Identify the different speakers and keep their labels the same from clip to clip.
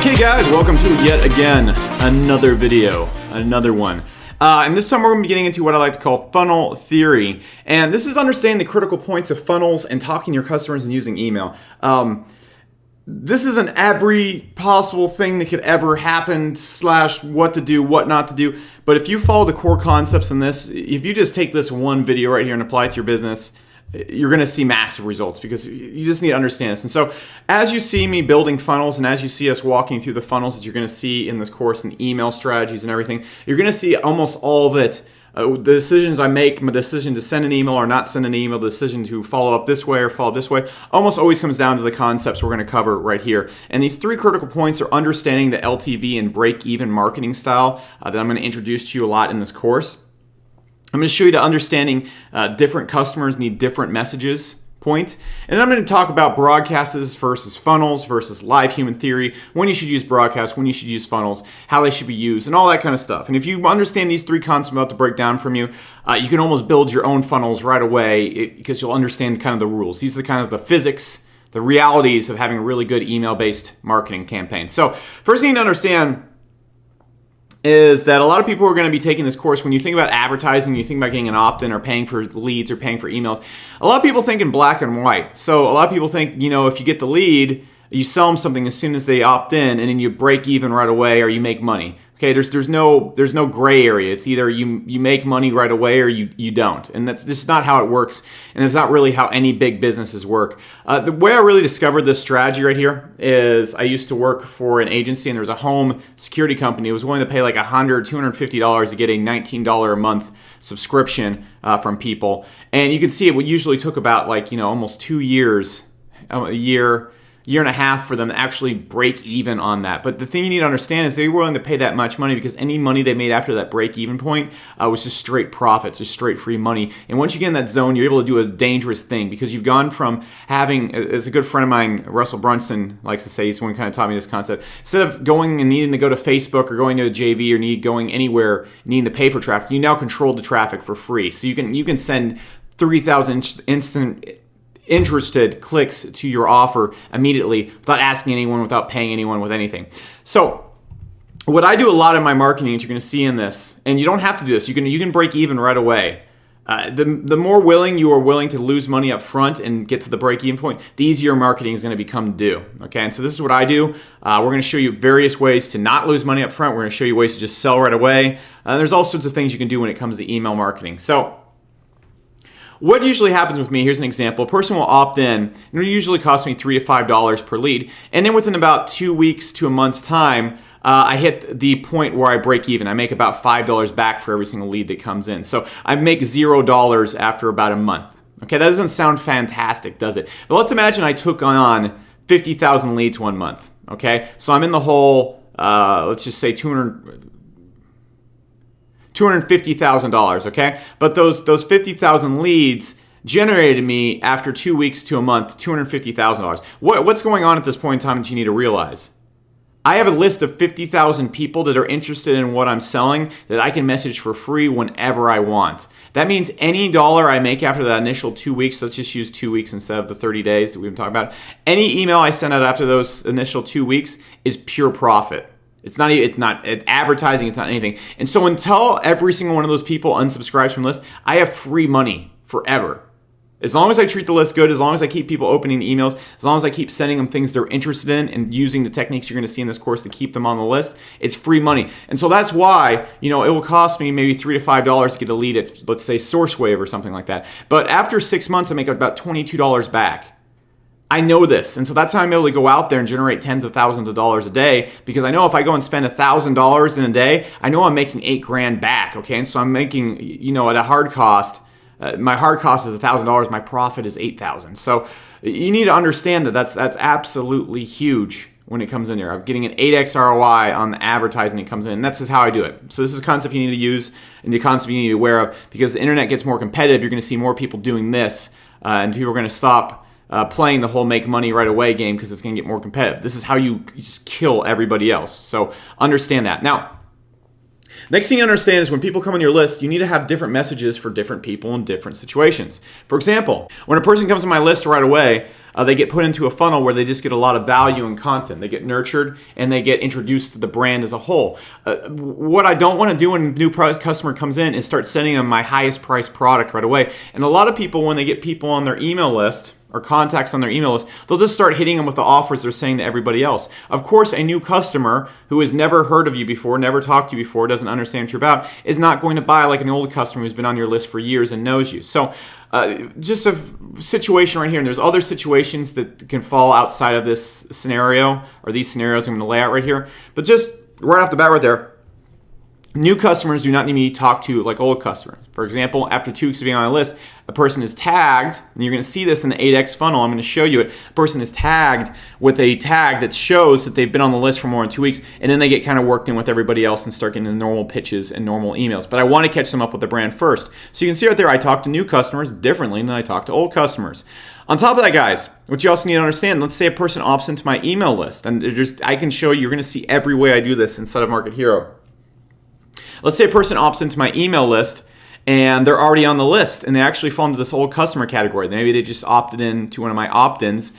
Speaker 1: Okay guys, welcome to yet again another video, another one. And this time we're going to be getting into what I like to call funnel theory. And this is understanding the critical points of funnels and talking to your customers and using email. This isn't every possible thing that could ever happen / what to do, what not to do. But if you follow the core concepts in this, if you just take this one video right here and apply it to your business, you're going to see massive results because you just need to understand this. And so as you see me building funnels and as you see us walking through the funnels that you're going to see in this course and email strategies and everything, you're going to see almost all of it. The decisions I make, my decision to send an email or not send an email, the decision to follow up this way or follow up this way, almost always comes down to the concepts we're going to cover right here. And these three critical points are understanding the LTV and break-even marketing style that I'm going to introduce to you a lot in this course. I'm going to show you the understanding different customers need different messages point. And then I'm going to talk about broadcasts versus funnels versus live human theory, when you should use broadcasts, when you should use funnels, how they should be used, and all that kind of stuff. And if you understand these three concepts I'm about to break down from you, you can almost build your own funnels right away because you'll understand kind of the rules. These are kind of the physics, the realities of having a really good email-based marketing campaign. So first thing to understand is that a lot of people are going to be taking this course. When you think about advertising, you think about getting an opt-in or paying for leads or paying for emails, a lot of people think in black and white. So a lot of people think, if you get the lead, you sell them something as soon as they opt in and then you break even right away or you make money. Okay, there's no gray area. It's either you make money right away or you don't. And that's just not how it works. And it's not really how any big businesses work. The way I really discovered this strategy right here is I used to work for an agency and there was a home security company. It was willing to pay like $100, $250 to get a $19 a month subscription from people. And you can see it usually took about almost 2 years, a year and a half for them to actually break even on that. But the thing you need to understand is they were willing to pay that much money because any money they made after that break even point was just straight profit, just straight free money. And once you get in that zone, you're able to do a dangerous thing because you've gone from having, as a good friend of mine, Russell Brunson likes to say, he's the one who kind of taught me this concept, instead of going and needing to go to Facebook or going to a JV or going anywhere, needing to pay for traffic, you now control the traffic for free. So you can send 3,000 instant interested clicks to your offer immediately without asking anyone, without paying anyone with anything. So what I do a lot in my marketing that you're going to see in this, and you don't have to do this, you can break even right away. The more you are willing to lose money up front and get to the break even point, the easier marketing is going to become due. Okay, and so this is what I do. We're going to show you various ways to not lose money up front. We're going to show you ways to just sell right away. There's all sorts of things you can do when it comes to email marketing. So what usually happens with me, here's an example. A person will opt in, and it usually costs me $3 to $5 per lead. And then within about 2 weeks to a month's time, I hit the point where I break even. I make about $5 back for every single lead that comes in. So I make $0 after about a month. Okay, that doesn't sound fantastic, does it? But let's imagine I took on 50,000 leads 1 month. Okay, so I'm in the hole, let's just say $250,000, okay? But those 50,000 leads generated me after 2 weeks to a month $250,000. What's going on at this point in time that you need to realize? I have a list of 50,000 people that are interested in what I'm selling that I can message for free whenever I want. That means any dollar I make after that initial 2 weeks, let's just use 2 weeks instead of the 30 days that we've been talking about, any email I send out after those initial 2 weeks is pure profit. It's not advertising, it's not anything. And so until every single one of those people unsubscribes from the list, I have free money forever. As long as I treat the list good, as long as I keep people opening the emails, as long as I keep sending them things they're interested in and using the techniques you're going to see in this course to keep them on the list, it's free money. And so that's why, it will cost me maybe $3 to $5 to get a lead at, let's say, SourceWave or something like that. But after 6 months, I make about $22 back. I know this, and so that's how I'm able to go out there and generate tens of thousands of dollars a day, because I know if I go and spend $1,000 in a day, I know I'm making $8,000 back, okay? And so I'm making, at a hard cost, my hard cost is $1,000, my profit is $8,000. So you need to understand that that's absolutely huge when it comes in there. I'm getting an 8x ROI on the advertising that comes in, and that's just how I do it. So this is a concept you need to use, and the concept you need to be aware of, because the internet gets more competitive, you're going to see more people doing this, and people are going to stop playing the whole make money right away game because it's going to get more competitive. This is how you just kill everybody else. So understand that. Now, next thing you understand is when people come on your list, you need to have different messages for different people in different situations. For example, when a person comes on my list right away, they get put into a funnel where they just get a lot of value and content. They get nurtured and they get introduced to the brand as a whole. What I don't want to do when a new customer comes in is start sending them my highest priced product right away. And a lot of people, when they get people on their email list or contacts on their email list, they'll just start hitting them with the offers they're saying to everybody else. Of course, a new customer who has never heard of you before, never talked to you before, doesn't understand what you're about, is not going to buy like an old customer who's been on your list for years and knows you. So just a situation right here, and there's other situations that can fall outside of this scenario, or these scenarios I'm going to lay out right here. But just right off the bat right there, new customers do not need to be talked to like old customers. For example, after 2 weeks of being on a list, a person is tagged, and you're going to see this in the 8X funnel. I'm going to show you it. A person is tagged with a tag that shows that they've been on the list for more than 2 weeks, and then they get kind of worked in with everybody else and start getting the normal pitches and normal emails. But I want to catch them up with the brand first. So you can see right there, I talk to new customers differently than I talk to old customers. On top of that, guys, what you also need to understand, let's say a person opts into my email list, and I can show you, you're going to see every way I do this inside of Market Hero. Let's say a person opts into my email list and they're already on the list and they actually fall into this old customer category. Maybe they just opted in to one of my opt-ins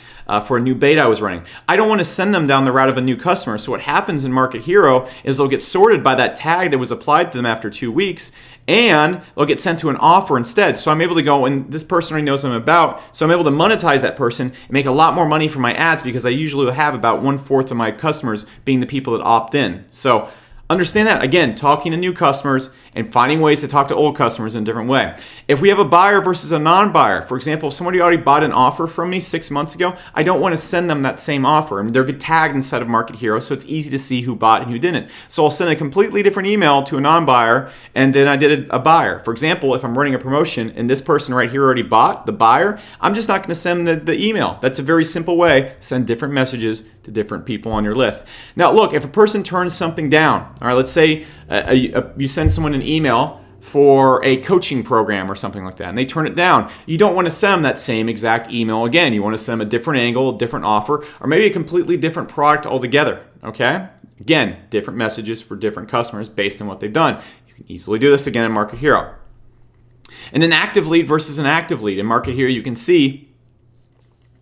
Speaker 1: for a new beta I was running. I don't want to send them down the route of a new customer. So what happens in Market Hero is they'll get sorted by that tag that was applied to them after 2 weeks, and they'll get sent to an offer instead. So I'm able to go, and this person already knows what I'm about, so I'm able to monetize that person and make a lot more money from my ads, because I usually have about 1/4 of my customers being the people that opt in. So understand that. Again, talking to new customers and finding ways to talk to old customers in a different way. If we have a buyer versus a non-buyer, for example, if somebody already bought an offer from me 6 months ago, I don't want to send them that same offer. I mean, they're tagged inside of Market Hero, so it's easy to see who bought and who didn't. So I'll send a completely different email to a non-buyer, and then I did a buyer. For example, if I'm running a promotion and this person right here already bought, the buyer, I'm just not going to send the email. That's a very simple way to send different messages to different people on your list. Now, look, if a person turns something down, all right, let's say you send someone an email for a coaching program or something like that, and they turn it down. You don't want to send them that same exact email again. You want to send them a different angle, a different offer, or maybe a completely different product altogether, okay? Again, different messages for different customers based on what they've done. You can easily do this again in Market Hero. And an active lead versus an active lead. In Market Hero, you can see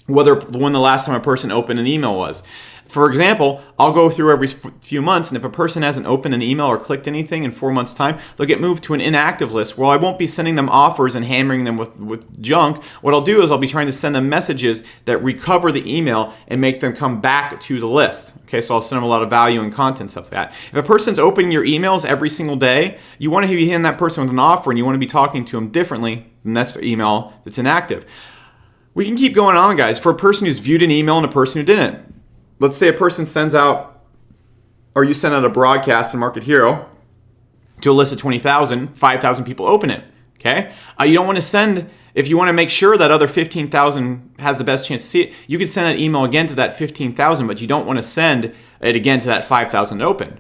Speaker 1: when the last time a person opened an email was. For example, I'll go through every few months, and if a person hasn't opened an email or clicked anything in 4 months' time, they'll get moved to an inactive list where I won't be sending them offers and hammering them with junk. What I'll do is I'll be trying to send them messages that recover the email and make them come back to the list. Okay, so I'll send them a lot of value and content, stuff like that. If a person's opening your emails every single day, you want to be hitting that person with an offer, and you want to be talking to them differently than that's email that's inactive. We can keep going on, guys. For a person who's viewed an email and a person who didn't. Let's say a person sends out, or you send out a broadcast in Market Hero to a list of 20,000, 5,000 people open it, okay? You don't want to send, if you want to make sure that other 15,000 has the best chance to see it, you could send an email again to that 15,000, but you don't want to send it again to that 5,000 open.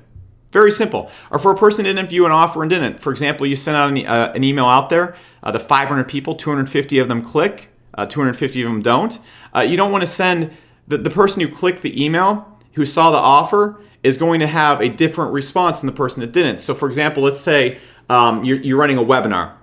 Speaker 1: Very simple. Or for a person who didn't view an offer and didn't, for example, you send out an email out there, the 500 people, 250 of them click, 250 of them don't. You don't want to send the person who clicked the email, who saw the offer, is going to have a different response than the person that didn't. So for example, let's say you're running a webinar,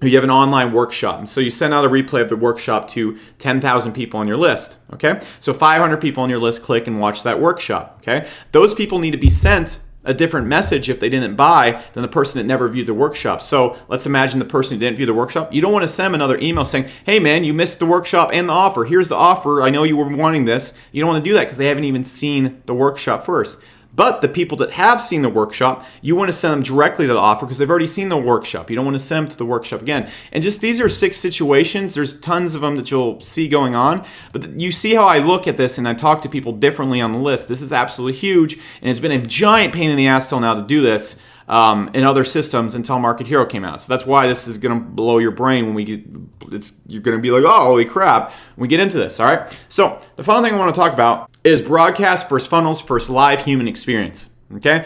Speaker 1: or you have an online workshop. So you send out a replay of the workshop to 10,000 people on your list, okay? So 500 people on your list click and watch that workshop, okay? Those people need to be sent a different message if they didn't buy than the person that never viewed the workshop. So let's imagine the person who didn't view the workshop. You don't want to send them another email saying, hey man, you missed the workshop and the offer. Here's the offer. I know you were wanting this. You don't want to do that because they haven't even seen the workshop first. But the people that have seen the workshop, you want to send them directly to the offer because they've already seen the workshop. You don't want to send them to the workshop again. And just these are 6 situations. There's tons of them that you'll see going on. But you see how I look at this and I talk to people differently on the list. This is absolutely huge. And it's been a giant pain in the ass till now to do this in other systems until Market Hero came out. So that's why this is going to blow your brain when you're going to be like, oh, holy crap, when we get into this, all right? So the final thing I want to talk about is broadcast versus funnels versus live human experience, okay?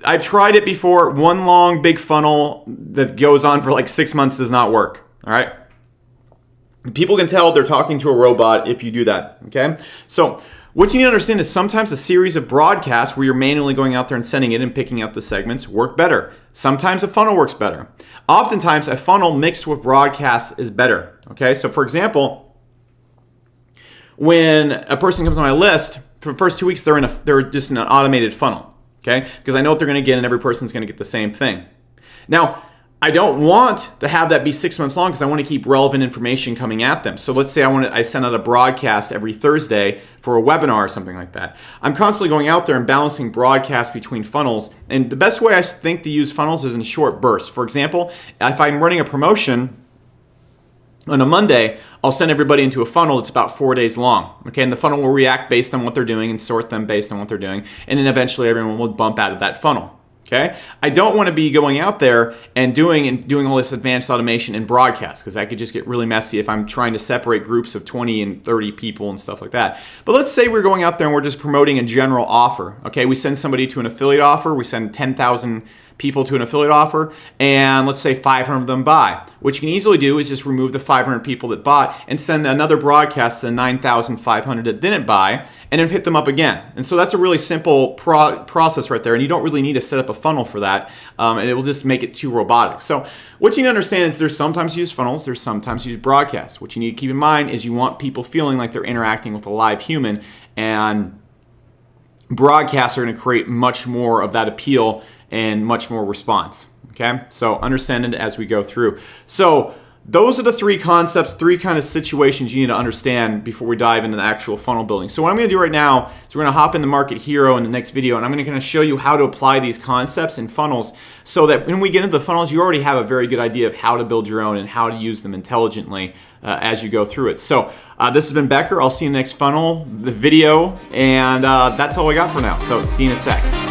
Speaker 1: I've tried it before. One long, big funnel that goes on for like 6 months does not work, all right? People can tell they're talking to a robot if you do that, okay? So what you need to understand is sometimes a series of broadcasts where you're manually going out there and sending it and picking out the segments work better. Sometimes a funnel works better. Oftentimes, a funnel mixed with broadcasts is better, okay? So for example, when a person comes on my list, for the first 2 weeks, they're just in an automated funnel, okay? Because I know what they're going to get, and every person's going to get the same thing. Now, I don't want to have that be 6 months long because I want to keep relevant information coming at them. So let's say I send out a broadcast every Thursday for a webinar or something like that. I'm constantly going out there and balancing broadcasts between funnels. And the best way I think to use funnels is in short bursts. For example, if I'm running a promotion on a Monday, I'll send everybody into a funnel that's about 4 days long. Okay, and the funnel will react based on what they're doing and sort them based on what they're doing. And then eventually everyone will bump out of that funnel. Okay, I don't want to be going out there and doing all this advanced automation in broadcast, because that could just get really messy if I'm trying to separate groups of 20 and 30 people and stuff like that. But let's say we're going out there and we're just promoting a general offer. Okay, we send somebody to an affiliate offer, we send 10,000 people to an affiliate offer, and let's say 500 of them buy. What you can easily do is just remove the 500 people that bought and send another broadcast to the 9,500 that didn't buy, and then hit them up again. And so that's a really simple process right there, and you don't really need to set up a funnel for that, and it will just make it too robotic. So what you need to understand is there's sometimes you use funnels, there's sometimes you use broadcasts. What you need to keep in mind is you want people feeling like they're interacting with a live human, and broadcasts are going to create much more of that appeal and much more response. Okay, so understand it as we go through. So those are the three concepts, three kind of situations you need to understand before we dive into the actual funnel building. So what I'm going to do right now is we're going to hop into Market Hero in the next video, and I'm going to kind of show you how to apply these concepts in funnels so that when we get into the funnels, you already have a very good idea of how to build your own and how to use them intelligently as you go through it. So this has been Becker. I'll see you in the next funnel, the video, and that's all I got for now. So see you in a sec.